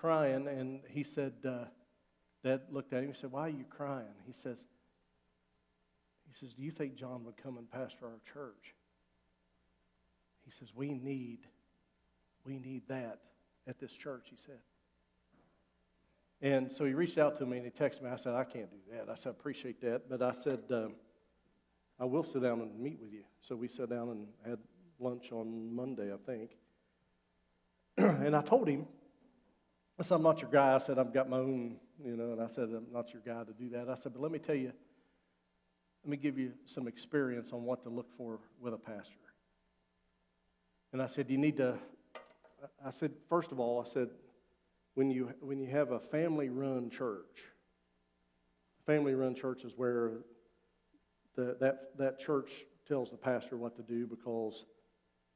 crying, and he said, Dad looked at him and said, "Why are you crying?" He says, "Do you think John would come and pastor our church?" He says, we need that at this church," he said. And so he reached out to me and he texted me. I said, "I can't do that." I said, "I appreciate that." But I said, "I will sit down and meet with you." So we sat down and had lunch on Monday, I think. And I told him, I said, "I'm not your guy." I said, "I've got my own, and I said, "I'm not your guy to do that." I said, "But let me tell you, let me give you some experience on what to look for with a pastor." And I said, first of all, I said, when you have a family-run church is where that church tells the pastor what to do because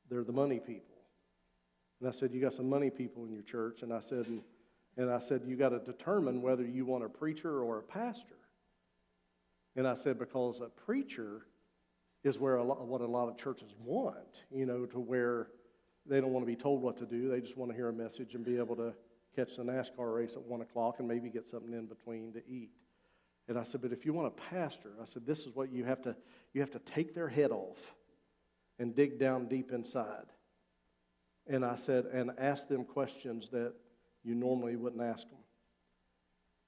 they're the money people. And I said, "You got some money people in your church." And I said, "You got to determine whether you want a preacher or a pastor." And I said, because a preacher is where what a lot of churches want, to where they don't want to be told what to do. They just want to hear a message and be able to catch the NASCAR race at 1 o'clock and maybe get something in between to eat. And I said, but if you want a pastor, I said, this is what you have to take their head off and dig down deep inside. And I said, and ask them questions that you normally wouldn't ask them.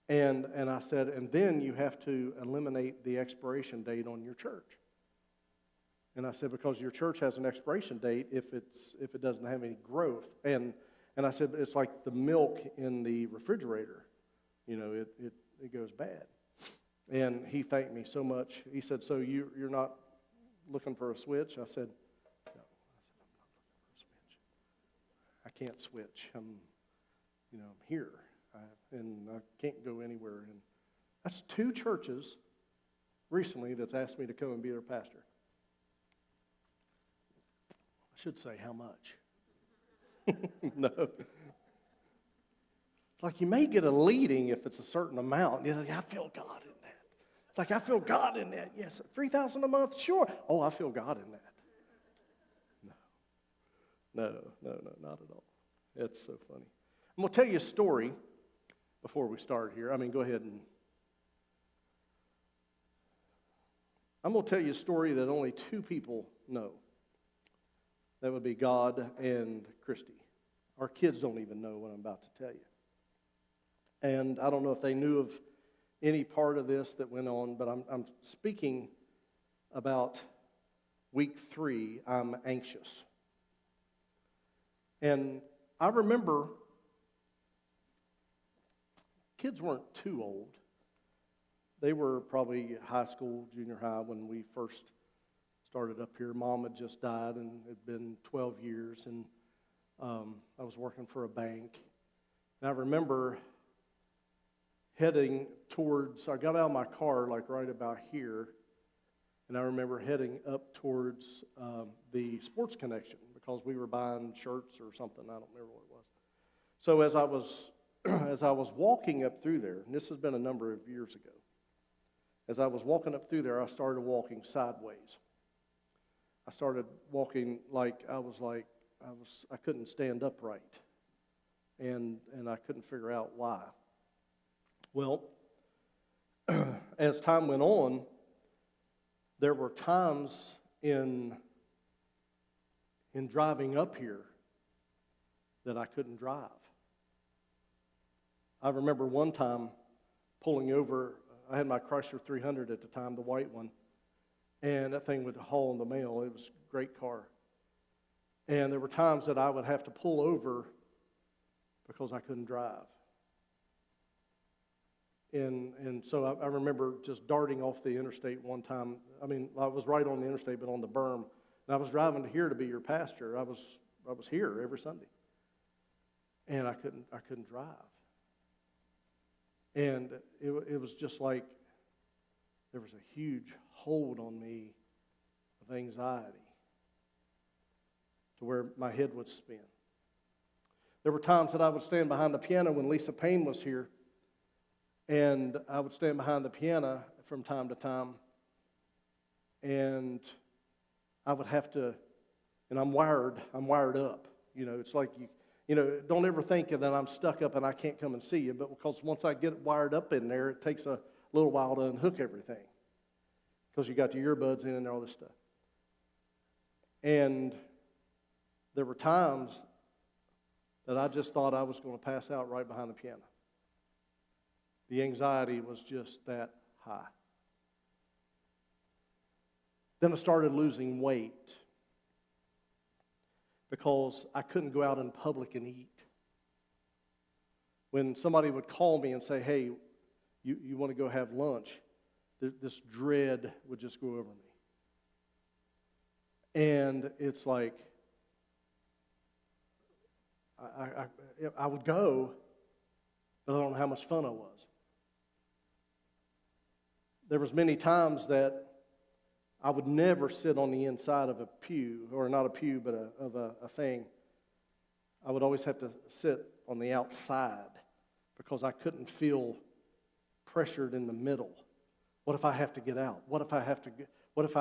And I said, and then you have to eliminate the expiration date on your church. And I said, because your church has an expiration date if it doesn't have any growth. And I said, it's like the milk in the refrigerator. It goes bad. And he thanked me so much. He said, "So you're not looking for a switch?" I said, "No." I said, "I'm not looking for a switch. I can't switch. I'm here. And I can't go anywhere." And that's 2 churches recently that's asked me to come and be their pastor. I should say how much. No. It's like you may get a leading if it's a certain amount. You're like, "I feel God in that." It's like, "I feel God in that." Yes, $3,000 a month, sure. "Oh, I feel God in that." No, not at all. It's so funny. I'm going to tell you a story before we start here. Go ahead and... I'm going to tell you a story that only 2 people know. That would be God and Christy. Our kids don't even know what I'm about to tell you. And I don't know if they knew of any part of this that went on, but I'm speaking about week 3, I'm anxious. And I remember kids weren't too old. They were probably high school, junior high when we first started up here. Mom had just died, and it had been 12 years, and I was working for a bank. And I remember heading towards, I got out of my car like right about here, and I remember heading up towards the Sports Connection because we were buying shirts or something. I don't remember what it was. So as I was walking up through there, and this has been a number of years ago, as I was walking up through there, I started walking sideways. I started walking like I couldn't stand upright, and I couldn't figure out why. Well, as time went on, there were times in driving up here that I couldn't drive. I remember one time pulling over. I had my Chrysler 300 at the time, the white one, and that thing would haul in the mail. It was a great car. And there were times that I would have to pull over because I couldn't drive. And so I remember just darting off the interstate one time. I was right on the interstate, but on the berm. And I was driving to here to be your pastor. I was here every Sunday. And I couldn't drive. And it was just like there was a huge hold on me of anxiety to where my head would spin. There were times that I would stand behind the piano when Lisa Payne was here, and I would stand behind the piano from time to time, and I would have to, and I'm wired up. It's like don't ever think that I'm stuck up and I can't come and see you, but because once I get wired up in there, it takes a little while to unhook everything because you got your earbuds in and all this stuff. And there were times that I just thought I was going to pass out right behind the piano. The anxiety was just that high. Then I started losing weight because I couldn't go out in public and eat. When somebody would call me and say, hey, you want to go have lunch, this dread would just go over me. And it's like, I would go, but I don't know how much fun I was. There was many times that I would never sit on the inside of a pew, or not a pew, but of a thing. I would always have to sit on the outside because I couldn't feel pressured in the middle. What if I have to get out? What if I have, what if?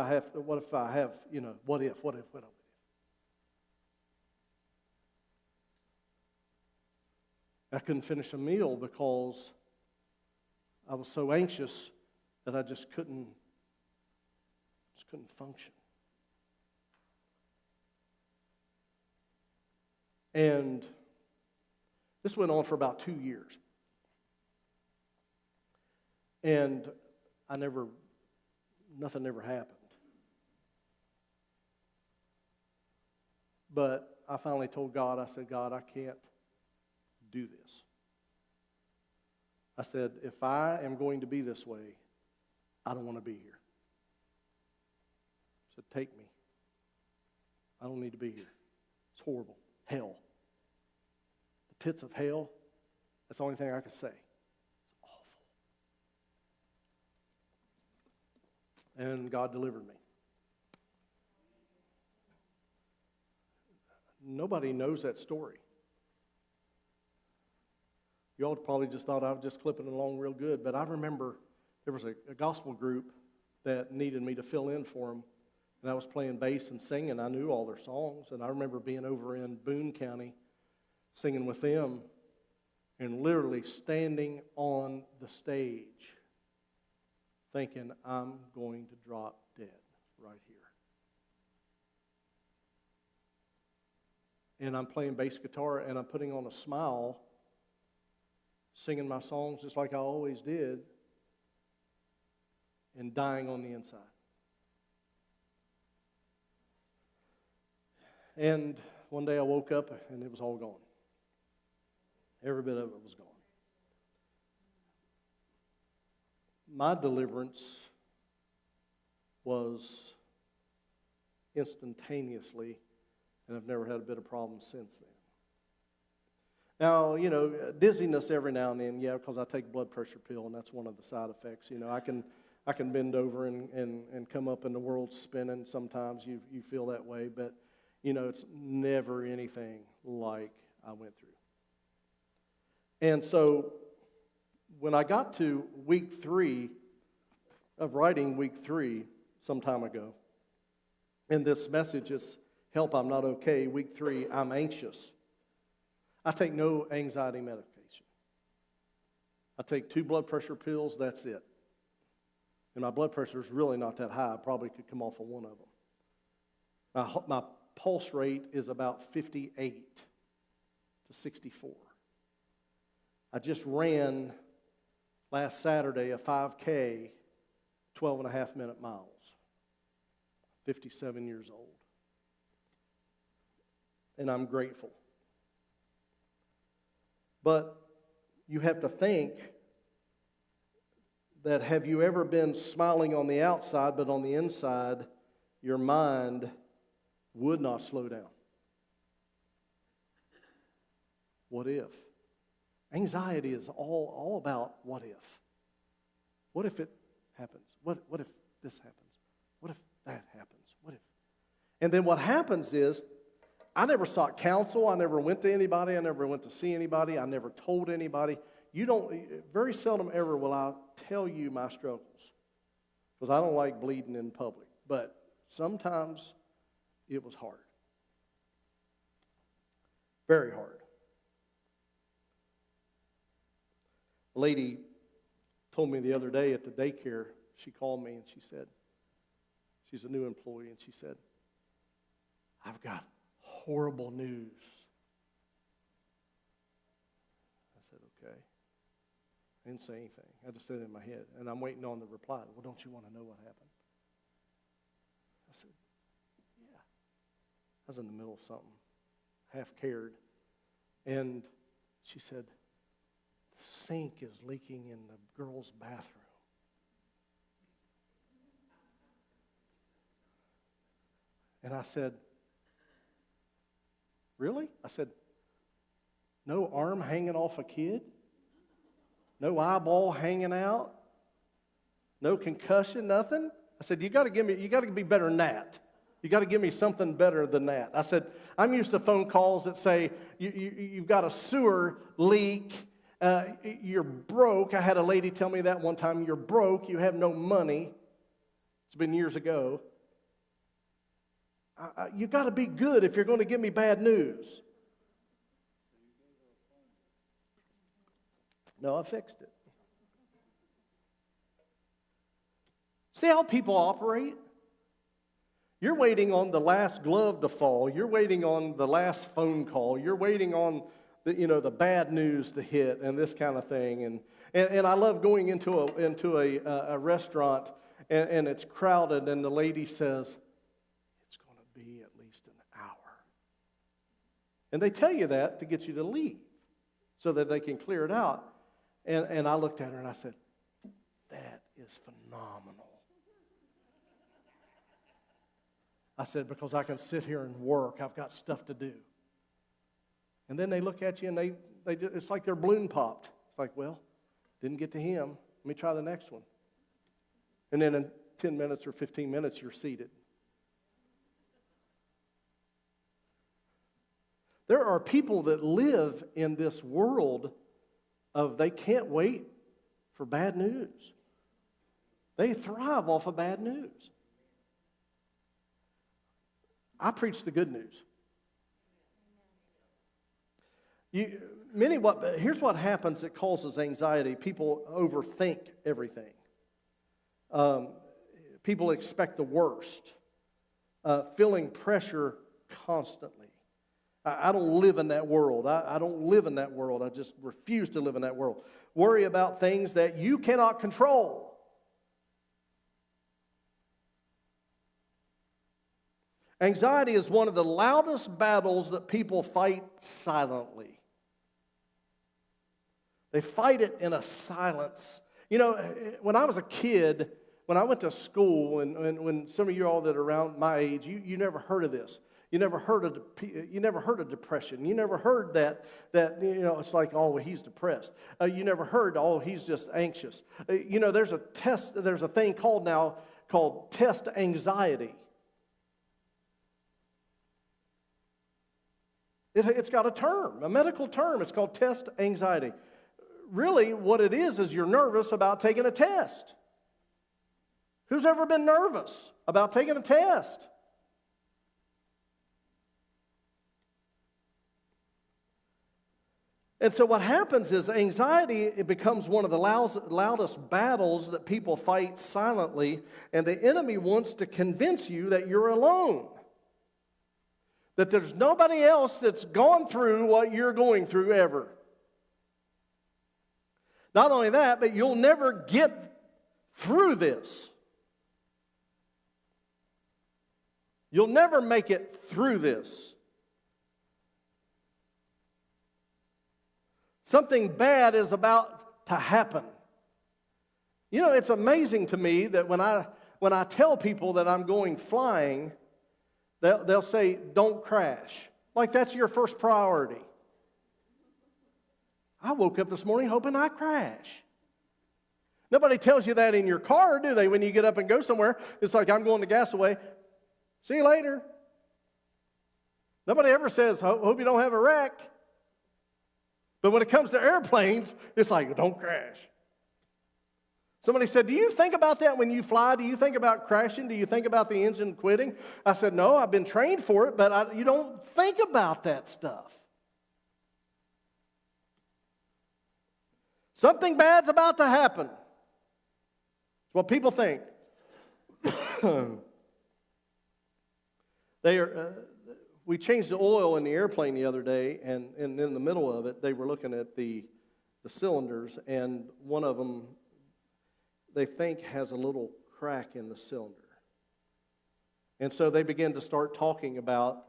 I couldn't finish a meal because I was so anxious that I just couldn't function. And this went on for about 2 years. And nothing ever happened. But I finally told God, I said, God, I can't do this. I said, if I am going to be this way, I don't want to be here. I said, take me. I don't need to be here. It's horrible. Hell. The pits of hell, that's the only thing I can say. It's awful. And God delivered me. Nobody knows that story. You all probably just thought I was just clipping along real good, but I remember there was a gospel group that needed me to fill in for them, and I was playing bass and singing. I knew all their songs, and I remember being over in Boone County singing with them and literally standing on the stage thinking, I'm going to drop dead right here. And I'm playing bass guitar, and I'm putting on a smile, singing my songs just like I always did, and dying on the inside. And one day I woke up, and it was all gone. Every bit of it was gone. My deliverance was instantaneously, and I've never had a bit of problem since then. Now, dizziness every now and then, yeah, because I take a blood pressure pill, and that's one of the side effects. I can bend over and come up and the world's spinning. Sometimes you feel that way, but, it's never anything like I went through. And so when I got to week 3 of writing week 3 some time ago, and this message is, help, I'm not okay. Week 3, I'm anxious. I take no anxiety medication. I take 2 blood pressure pills, that's it. And my blood pressure is really not that high. I probably could come off of one of them. My pulse rate is about 58 to 64. I just ran last Saturday a 5K, 12.5-minute miles. 57 years old. And I'm grateful. But you have to think that, have you ever been smiling on the outside, but on the inside, your mind would not slow down? What if? Anxiety is all about what if. What if it happens? What if this happens? What if that happens? What if? And then what happens is, I never sought counsel. I never went to anybody. I never went to see anybody. I never told anybody. Very seldom ever will I tell you my struggles, because I don't like bleeding in public. But sometimes it was hard. Very hard. A lady told me the other day at the daycare, she called me and she said, she's a new employee, and she said, I've got horrible news. I said, okay. I didn't say anything. I just said it in my head, and I'm waiting on the reply. Well, don't you want to know what happened? I said, yeah. I was in the middle of something, half cared. And she said, the sink is leaking in the girls' bathroom. And I said, really? I said, no arm hanging off a kid? No eyeball hanging out? No concussion, nothing? I said, you got to be better than that. You got to give me something better than that. I said, I'm used to phone calls that say, you've got a sewer leak, you're broke. I had a lady tell me that one time, you're broke, you have no money. It's been years ago. You got to be good if you're going to give me bad news. No, I fixed it. See how people operate? You're waiting on the last glove to fall. You're waiting on the last phone call. You're waiting on the bad news to hit and this kind of thing. And I love going into a restaurant and it's crowded and the lady says, it's going to be at least an hour. And they tell you that to get you to leave so that they can clear it out. And I looked at her and I said, that is phenomenal. I said, because I can sit here and work. I've got stuff to do. And then they look at you and it's like their balloon popped. It's like, well, didn't get to him. Let me try the next one. And then in 10 minutes or 15 minutes, you're seated. There are people that live in this world of they can't wait for bad news. They thrive off of bad news. I preach the good news. Here's what happens that causes anxiety. People overthink everything. People expect the worst. Feeling pressure constantly. I don't live in that world. I don't live in that world. I just refuse to live in that world. Worry about things that you cannot control. Anxiety is one of the loudest battles that people fight silently. They fight it in a silence. You know, when I was a kid, when I went to school, and when some of you all that are around my age, you never heard of this. You never heard of depression. You never heard that it's like, oh, he's depressed. You never heard, oh, he's just anxious. There's a thing called test anxiety. It's got a term, a medical term. It's called test anxiety. Really, what it is you're nervous about taking a test. Who's ever been nervous about taking a test? And so what happens is anxiety, it becomes one of the loudest battles that people fight silently, and the enemy wants to convince you that you're alone. That there's nobody else that's gone through what you're going through ever. Not only that, but you'll never get through this. You'll never make it through this. Something bad is about to happen. You know, it's amazing to me that when I tell people that I'm going flying, they'll say, don't crash. Like that's your first priority. I woke up this morning hoping I crash. Nobody tells you that in your car, do they? When you get up and go somewhere, it's like, I'm going to Gassaway. See you later. Nobody ever says, hope you don't have a wreck. But when it comes to airplanes, it's like, don't crash. Somebody said, do you think about that when you fly? Do you think about crashing? Do you think about the engine quitting? I said, no, I've been trained for it, but you don't think about that stuff. Something bad's about to happen. It's what people think. We changed the oil in the airplane the other day, and in the middle of it, they were looking at the cylinders, and one of them, they think, has a little crack in the cylinder. And so they began to start talking about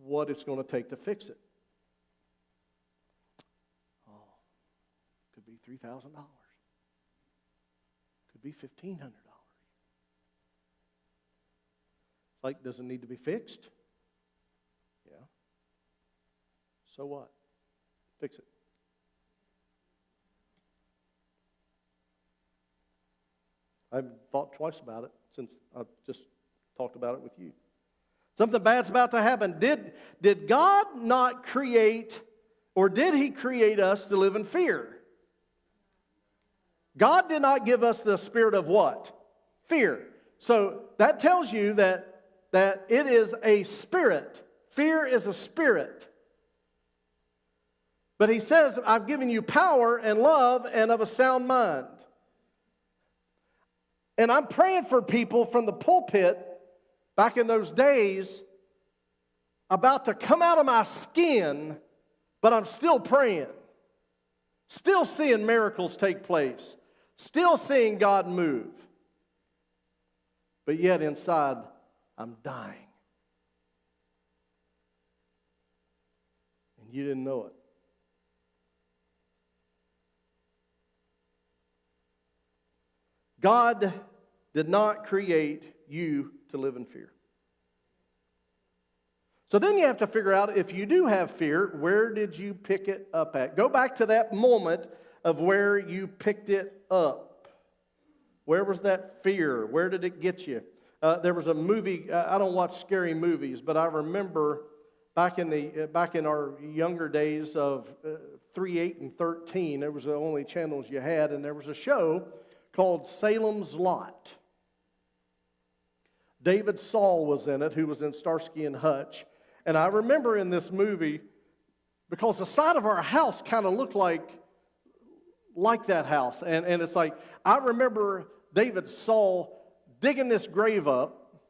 what it's going to take to fix it. Oh, could be $3,000. Could be $1,500. It's like, does it need to be fixed? Yeah. So what? Fix it. I've thought twice about it since I've just talked about it with you. Something bad's about to happen. Did God not create, or did He create us to live in fear? God did not give us the spirit of what? Fear. So that tells you that it is a spirit. Fear is a spirit. But He says, I've given you power and love and of a sound mind. And I'm praying for people from the pulpit back in those days about to come out of my skin, but I'm still praying. Still seeing miracles take place. Still seeing God move. But yet inside, I'm dying. And you didn't know it. God did not create you to live in fear. So then you have to figure out, if you do have fear, where did you pick it up at? Go back to that moment of where you picked it up. Where was that fear? Where did it get you? There was a movie, I don't watch scary movies, but I remember back in our younger days of 3, 8, and 13, there was the only channels you had, and there was a show called Salem's Lot. David Saul was in it, who was in Starsky and Hutch. And I remember in this movie, because the side of our house kind of looked like that house. And it's like, I remember David Saul digging this grave up,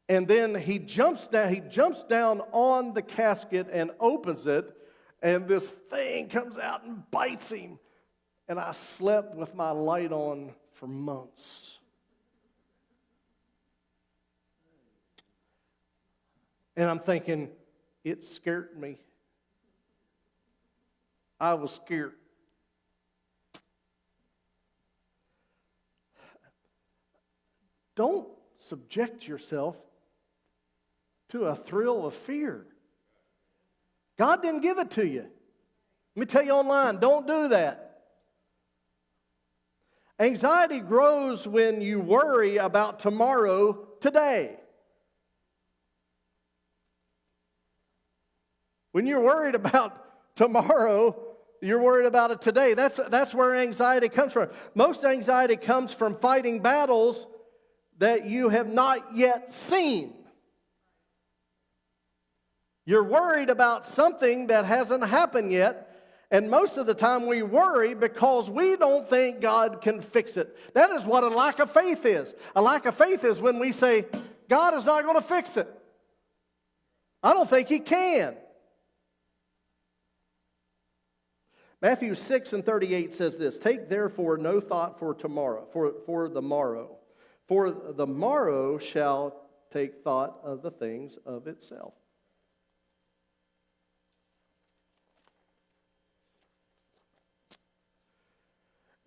and then he jumps down on the casket and opens it, and this thing comes out and bites him. And I slept with my light on for months. And I'm thinking, it scared me. I was scared. Don't subject yourself to a thrill of fear. God didn't give it to you. Let me tell you online, don't do that. Anxiety grows when you worry about tomorrow today. When you're worried about tomorrow, you're worried about it today. That's where anxiety comes from. Most anxiety comes from fighting battles that you have not yet seen. You're worried about something that hasn't happened yet. And most of the time we worry because we don't think God can fix it. That is what a lack of faith is. A lack of faith is when we say, God is not going to fix it. I don't think He can. Matthew 6:38 says this, take therefore no thought for tomorrow, for the morrow. For the morrow shall take thought of the things of itself.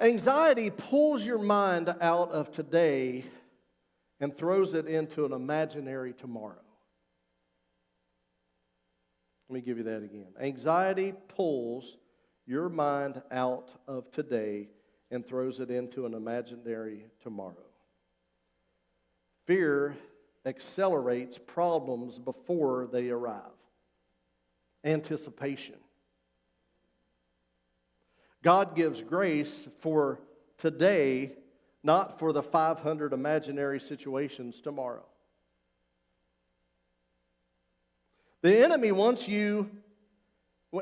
Anxiety pulls your mind out of today and throws it into an imaginary tomorrow. Let me give you that again. Anxiety pulls your mind out of today and throws it into an imaginary tomorrow. Fear accelerates problems before they arrive. Anticipation. God gives grace for today, not for the 500 imaginary situations tomorrow. The enemy wants you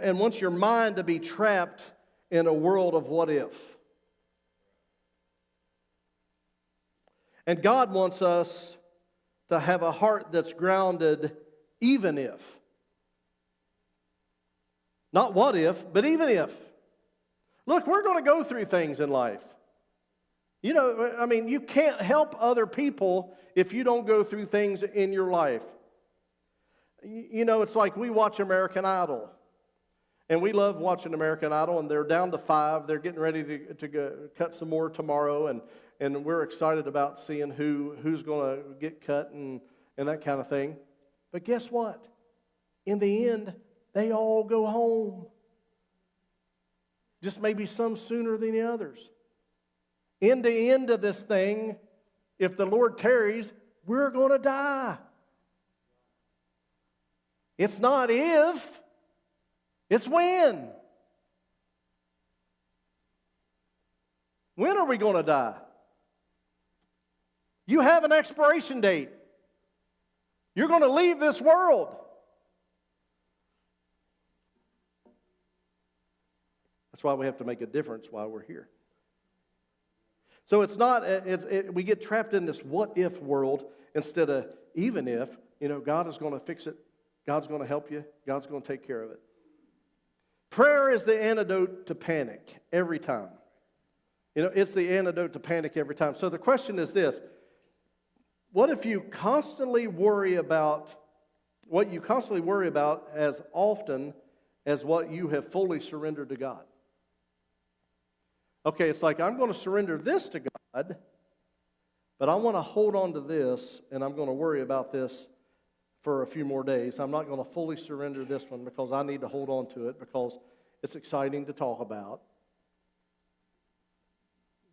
and wants your mind to be trapped in a world of what if. And God wants us to have a heart that's grounded even if. Not what if, but even if. Look, we're going to go through things in life. You know, I mean, you can't help other people if you don't go through things in your life. You know, it's like we watch American Idol. And we love watching American Idol, and they're down to 5. They're getting ready to go, cut some more tomorrow, and we're excited about seeing who's going to get cut and that kind of thing. But guess what? In the end, they all go home. Just maybe some sooner than the others. In the end of this thing, if the Lord tarries, we're going to die. It's not if, it's when. When are we going to die? You have an expiration date. You're going to leave this world. That's why we have to make a difference while we're here. So it's not, we get trapped in this what if world instead of even if. You know, God is going to fix it. God's going to help you. God's going to take care of it. Prayer is the antidote to panic every time. You know, it's the antidote to panic every time. So the question is this: what if you constantly worry about what you constantly worry about as often as what you have fully surrendered to God? Okay, it's like I'm going to surrender this to God, but I want to hold on to this, and I'm going to worry about this for a few more days. I'm not going to fully surrender this one because I need to hold on to it because it's exciting to talk about.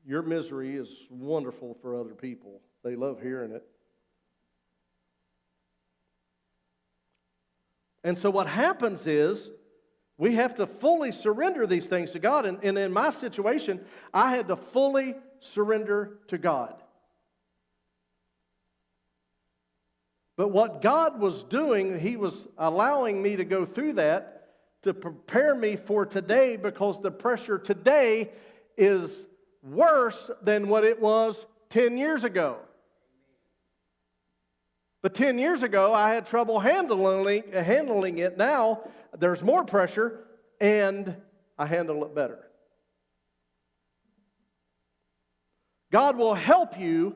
Your misery is wonderful for other people. They love hearing it. And so what happens is we have to fully surrender these things to God. And in my situation, I had to fully surrender to God. But what God was doing, He was allowing me to go through that to prepare me for today, because the pressure today is worse than what it was 10 years ago. But 10 years ago, I had trouble handling it. Now, there's more pressure, and I handle it better. God will help you,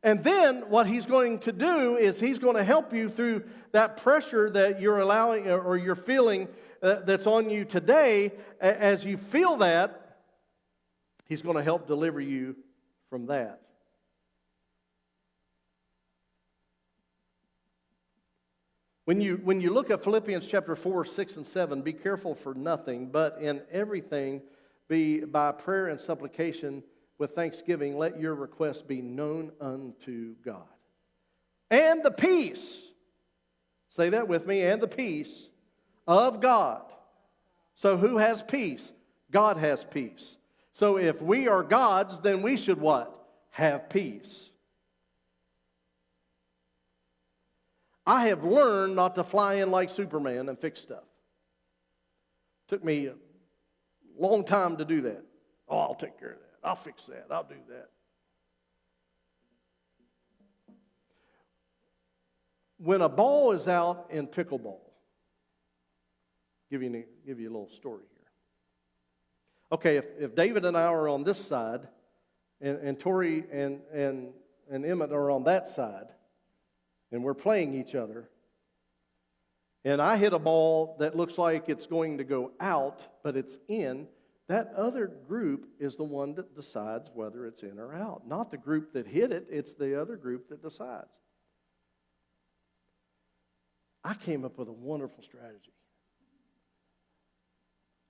and then what He's going to do is He's going to help you through that pressure that you're allowing or you're feeling that's on you today. As you feel that, He's going to help deliver you from that. When you look at Philippians chapter 4, 6, and 7, be careful for nothing, but in everything be by prayer and supplication with thanksgiving, let your requests be known unto God. And the peace, say that with me, and the peace of God. So who has peace? God has peace. So if we are God's, then we should what? Have peace. I have learned not to fly in like Superman and fix stuff. Took me a long time to do that. Oh, I'll take care of that. I'll fix that. I'll do that. When a ball is out in pickleball, give you a little story here. Okay, if David and I are on this side, and Tori and Emmett are on that side, and we're playing each other, and I hit a ball that looks like it's going to go out, but it's in, that other group is the one that decides whether it's in or out. Not the group that hit it, it's the other group that decides. I came up with a wonderful strategy.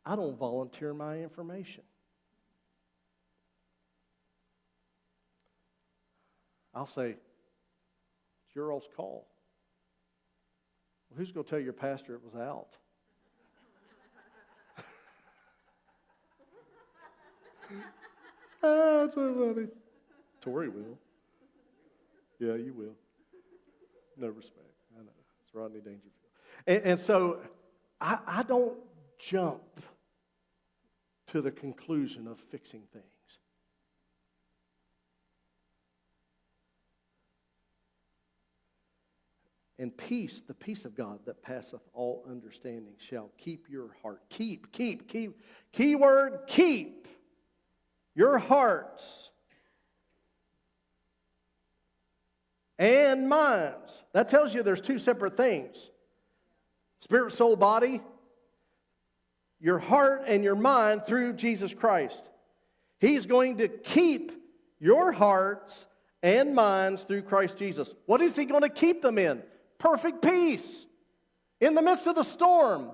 I don't volunteer my information. I'll say, it's your all's call. Well, who's going to tell your pastor it was out? That's so funny. Tori will. Yeah, you will. No respect. I know. It's Rodney Dangerfield. And so I don't jump to the conclusion of fixing things. And peace, the peace of God that passeth all understanding, shall keep your heart. Keep. Keyword, keep your hearts and minds. That tells you there's two separate things. Spirit, soul, body. Your heart and your mind through Jesus Christ. He's going to keep your hearts and minds through Christ Jesus. What is He going to keep them in? Perfect peace in the midst of the storm.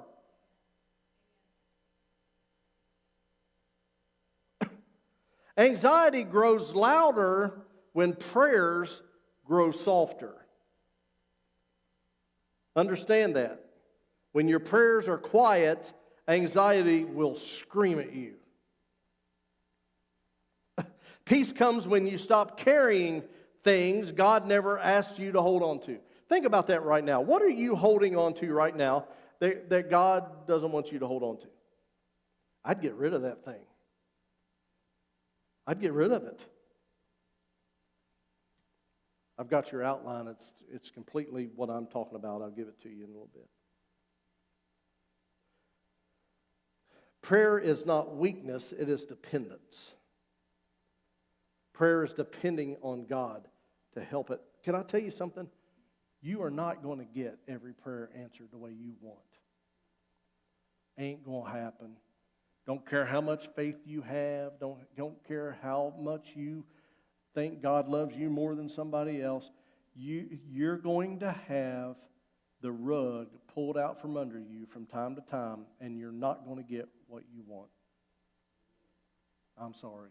Anxiety grows louder when prayers grow softer. Understand that. When your prayers are quiet, anxiety will scream at you. Peace comes when you stop carrying things God never asked you to hold on to. Think about that right now. What are you holding on to right now that God doesn't want you to hold on to? I'd get rid of that thing. I'd get rid of it. I've got your outline. It's completely what I'm talking about. I'll give it to you in a little bit. Prayer is not weakness, it is dependence. Prayer is depending on God to help it. Can I tell you something? You are not going to get every prayer answered the way you want. Ain't going to happen. Don't care how much faith you have. Don't care how much you think God loves you more than somebody else. You're going to have the rug pulled out from under you from time to time, and you're not going to get what you want. I'm sorry.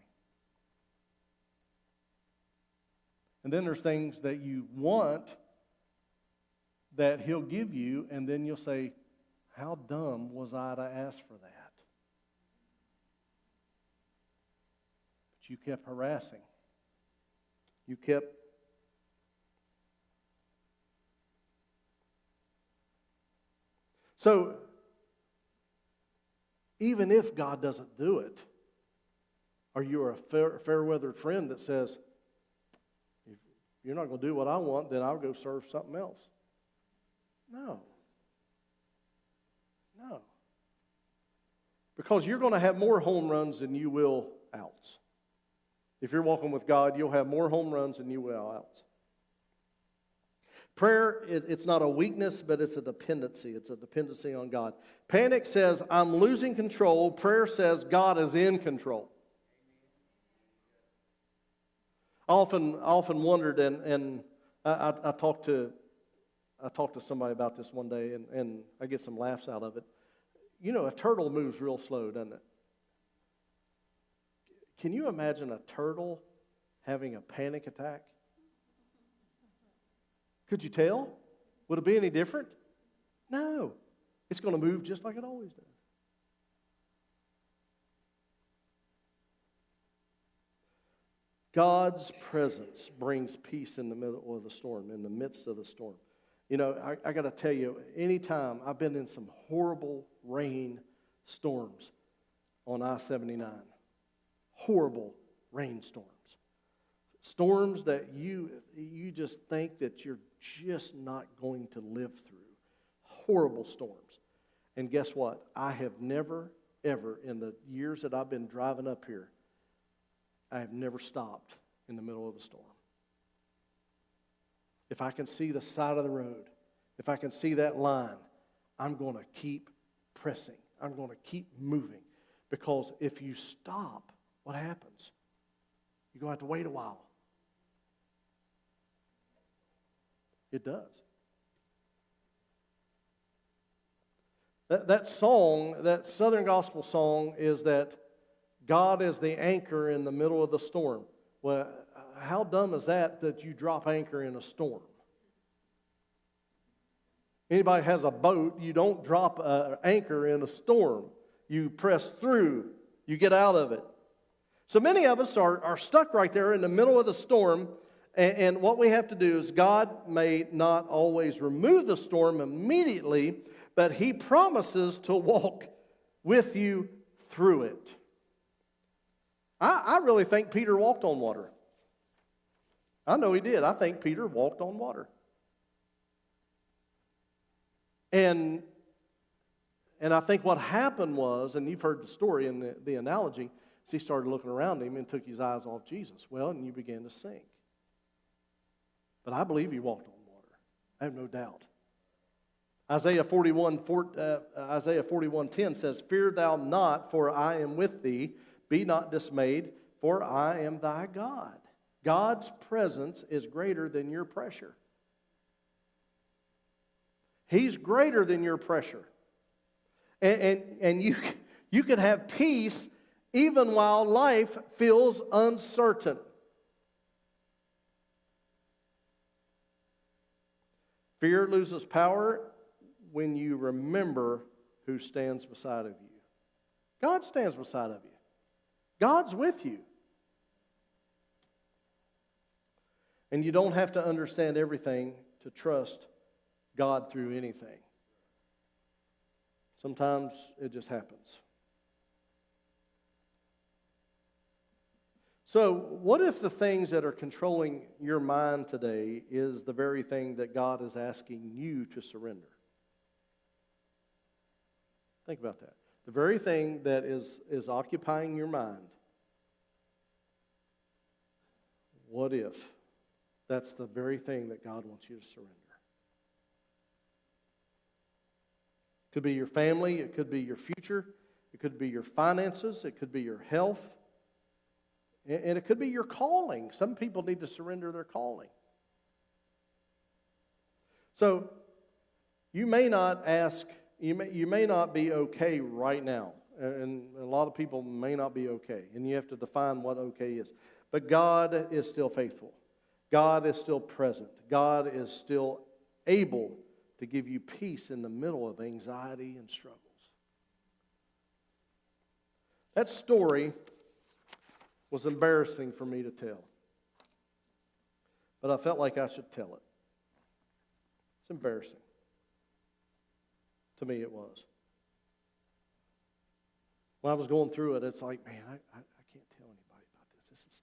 And then there's things that you want that He'll give you, and then you'll say, how dumb was I to ask for that? But you kept harassing. You kept So, even if God doesn't do it, or you're a fair-weathered friend that says, if you're not going to do what I want, then I'll go serve something else. No. Because you're going to have more home runs than you will outs. If you're walking with God, you'll have more home runs than you will outs. Prayer, it's not a weakness, but it's a dependency. It's a dependency on God. Panic says, I'm losing control. Prayer says, God is in control. I often wondered, and I talked to somebody about this one day, and I get some laughs out of it. You know, a turtle moves real slow, doesn't it? Can you imagine a turtle having a panic attack? Could you tell? Would it be any different? No. It's going to move just like it always does. God's presence brings peace in the middle of the storm, in the midst of the storm. You know, I got to tell you, anytime I've been in some horrible rain storms on I-79, horrible rainstorms. Storms that you just think that you're just not going to live through. Horrible storms. And guess what? I have never, ever, in the years that I've been driving up here, I have never stopped in the middle of a storm. If I can see the side of the road, if I can see that line, I'm going to keep pressing. I'm going to keep moving. Because if you stop, what happens? You're going to have to wait a while. It does. That song, that Southern gospel song, is that God is the anchor in the middle of the storm. Well, how dumb is that you drop anchor in a storm? Anybody has a boat, you don't drop an anchor in a storm. You press through. You get out of it. So many of us are stuck right there in the middle of the storm, and what we have to do is God may not always remove the storm immediately, but He promises to walk with you through it. I really think Peter walked on water. I know he did. I think Peter walked on water. And I think what happened was, and you've heard the story and the analogy, is he started looking around him and took his eyes off Jesus. Well, and you began to sink. But I believe he walked on water. I have no doubt. Isaiah 41:10 says, "Fear thou not, for I am with thee. Be not dismayed, for I am thy God." God's presence is greater than your pressure. He's greater than your pressure. And you can have peace even while life feels uncertain. Fear loses power when you remember who stands beside of you. God stands beside of you. God's with you. And you don't have to understand everything to trust God through anything. Sometimes it just happens. So, what if the things that are controlling your mind today is the very thing that God is asking you to surrender? Think about that. The very thing that is occupying your mind. What if that's the very thing that God wants you to surrender? It could be your family, it could be your future, it could be your finances, it could be your health, and it could be your calling. Some people need to surrender their calling. So, you may not ask, you may not be okay right now, and a lot of people may not be okay, and you have to define what okay is. But God is still faithful. God is still present. God is still able to give you peace in the middle of anxiety and struggles. That story was embarrassing for me to tell, but I felt like I should tell it. It's embarrassing. To me, it was. When I was going through it, it's like, man, I can't tell anybody about this.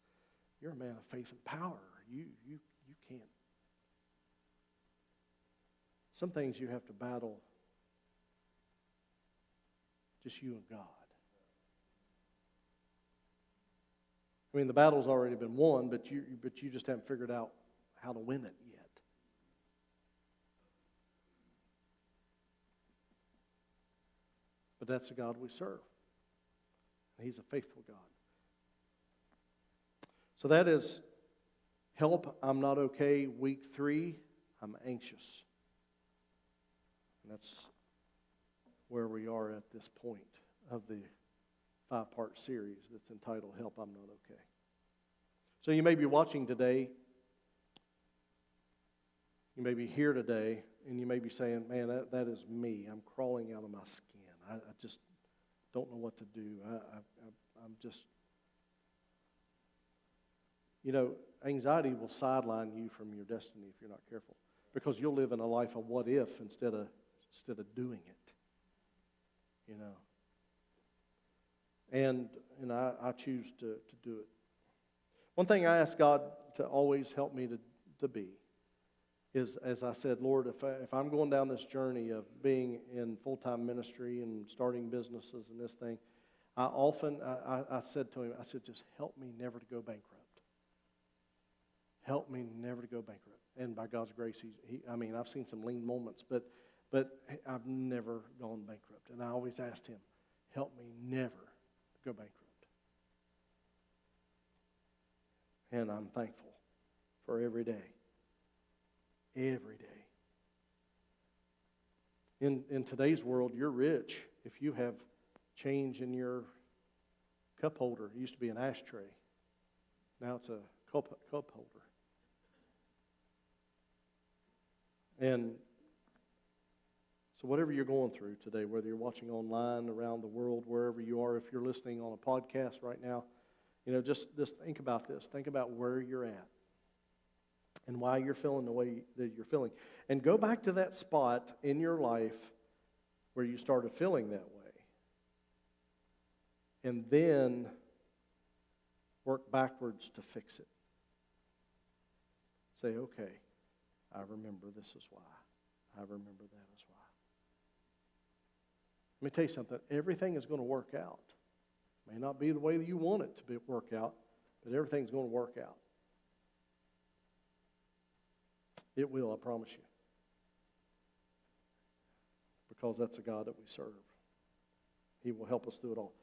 You're a man of faith and power. You can't. Some things you have to battle just you and God. I mean, the battle's already been won, but you just haven't figured out how to win it yet. But that's the God we serve. And He's a faithful God. So that is help, I'm not okay, week 3, I'm anxious. And that's where we are at this point of the 5-part series that's entitled Help, I'm Not Okay. So you may be watching today, you may be here today, and you may be saying, man, that is me. I'm crawling out of my skin. I just don't know what to do. I'm just, anxiety will sideline you from your destiny if you're not careful, because you'll live in a life of what if instead of doing it. And I choose to do it. One thing I ask God to always help me to be is, as I said, Lord, if I'm going down this journey of being in full-time ministry and starting businesses and this thing, I said to Him, just help me never to go bankrupt. Help me never to go bankrupt. And by God's grace, I've seen some lean moments, but I've never gone bankrupt. And I always asked Him, help me never to go bankrupt. And I'm thankful for every day. Every day. In today's world, you're rich if you have change in your cup holder. It used to be an ashtray. Now it's a cup holder. And so whatever you're going through today, whether you're watching online, around the world, wherever you are, if you're listening on a podcast right now, just think about this. Think about where you're at and why you're feeling the way that you're feeling. And go back to that spot in your life where you started feeling that way. And then Work backwards to fix it. Say, okay, I remember this is why. I remember that is why. Let me tell you something. Everything is going to work out. May not be the way that you want it to work out, but everything's going to work out. It will, I promise you. Because that's the God that we serve. He will help us through it all.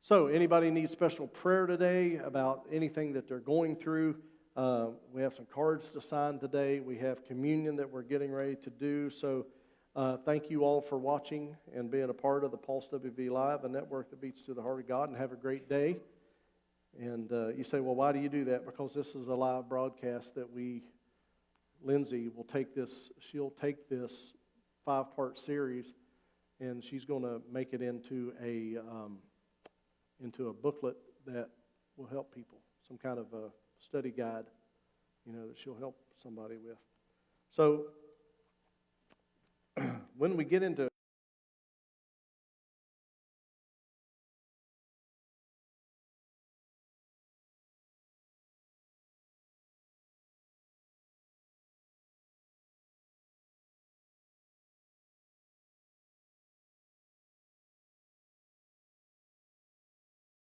So, anybody need special prayer today about anything that they're going through? We have some cards to sign today. We have communion that we're getting ready to do. So, thank you all for watching and being a part of the Pulse WV Live, a network that beats to the heart of God, and have a great day. And you say, well, why do you do that? Because this is a live broadcast that Lindsay will take this, she'll take this 5-part series, and she's going to make it into a booklet that will help people, some kind of a study guide, that she'll help somebody with. So when we get into